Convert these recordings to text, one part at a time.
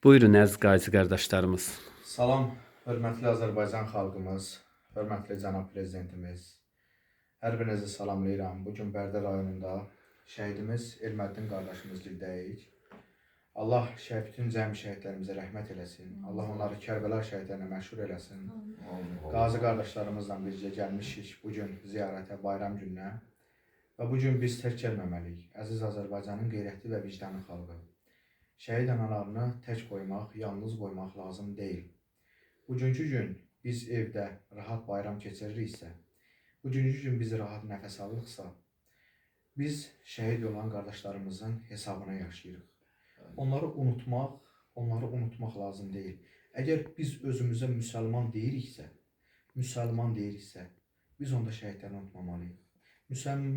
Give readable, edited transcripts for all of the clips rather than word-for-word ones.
Buyurun əziz qazi qardaşlarımız. Salam, hörmətli Azərbaycan xalqımız, hörmətli cənab prezidentimiz. Hər birinizi salamlayıram. Bugün Bərdə rayonunda şəhidimiz Elməddin qardaşımızdayıq. Allah bütün cəmi şəhidlərimizə rəhmət eləsin. Allah onları Kərbəla şəhidlərinə məşhur eləsin. Qazi qardaşlarımızla birgə gəlmişik bugün ziyarətə, bayram gününə. Və bugün biz tək gəlməməliyik. Əziz Azərbaycanın qeyrətli və vicdanlı xalqı. Şəhid analarını tək qoymaq, yalnız qoymaq lazım deyil. Bugünkü gün biz evdə rahat bayram keçiririksə, bugünkü gün biz rahat nəfəs alırıqsa, biz şəhid olan qardaşlarımızın hesabına yaşayırıq. Onları unutmaq lazım deyil. Əgər biz özümüzə müsəlman deyiriksə, biz onda şəhidləri unutmamalıyıq.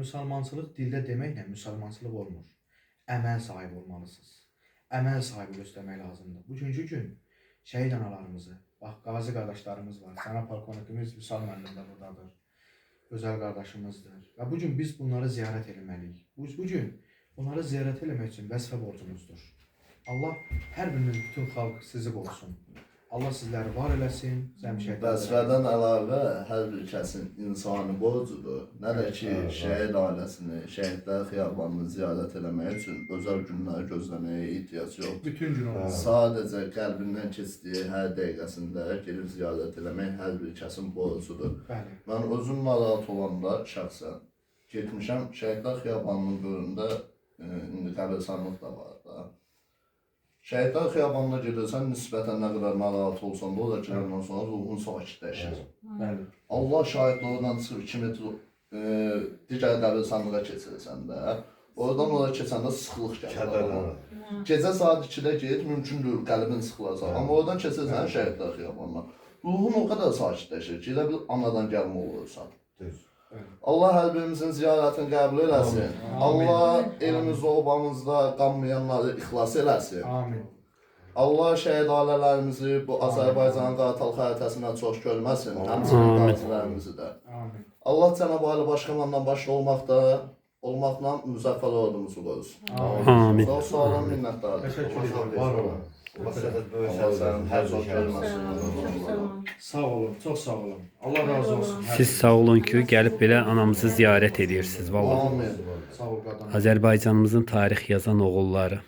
Müsəlmançılıq dildə deməklə müsəlmançılıq olmur. Əməl sahibi olmalısınız. Əməl sahibi göstərmək lazımdır. Bugünkü gün şəhid analarımızı, bax, qazi qardaşlarımız var, cənab polkovnikimiz Vüsal müəllim də buradadır, gözəl qardaşımızdır. Və bugün biz bunları ziyarət etməliyik. Bugün bunları ziyarət etmək üçün vəzifə borcumuzdur. Allah hər biriniz, bütün xalq sizi qorusun. Allah sizləri var eləsin, vəzifədən əlavə hər bir kəsin insani borcudur. Nə də ki, şəhid ailəsini, şəhidlər xiyabanını ziyarət eləmək üçün özəl günləri gözləməyə ehtiyac yox. Bütün gün olur. Sadəcə qəlbindən keçdiyi hər dəqiqəsində gedib ziyarət eləmək hər bir kəsin borcudur. Bəli. Mən özüm narahat olanda şəxsən getmişəm, şəhidlər xiyabanının bölümündə indi qəbirstanlıq da var da. Şəhidlər xiyabanına gedirsən, nisbətən nə qədər narahat olsan da, o da girəndən sonra ruhun sakitləşir. Allah şahidlə oradan çıxıb 2 metr digər qəbirstanlığa keçirsən də, oradan oraya keçəndə sıxılıq gəlir. Gecə saat 2-də get, mümkündür qəlbin sıxılacaq. Amma oradan keçirsən şəhidlər xiyabanına, ruhun o qədər sakitləşir ki, elə bir anadan gəlmə olursan. Allah hər birimizin ziyarətini qəbul eləsin. Allah elimizdə, obamızda qanmayanları ixlas eləsin. Amin. Allah şəhid ailələrimizi bu Azərbaycanın qartal xəritəsindən çox görməsin. Həmçinin qazilərimizi də. Amin. Allah Cənab-ı Ali Başkomandan başda olmaqla müzəffər ordumuzu qorusun. Amin. Çox sağ olun, minnətdarım. Təşəkkür ederim. Var olun. Hər çox görməsin. Sağ olun, çox sağ olun. Allah razı olsun. Siz sağ olun ki, gəlib belə anamızı ziyarət edirsiniz. Vallahi. Amin. Sağ ol qadın. Azərbaycanımızın tarix yazan oğulları.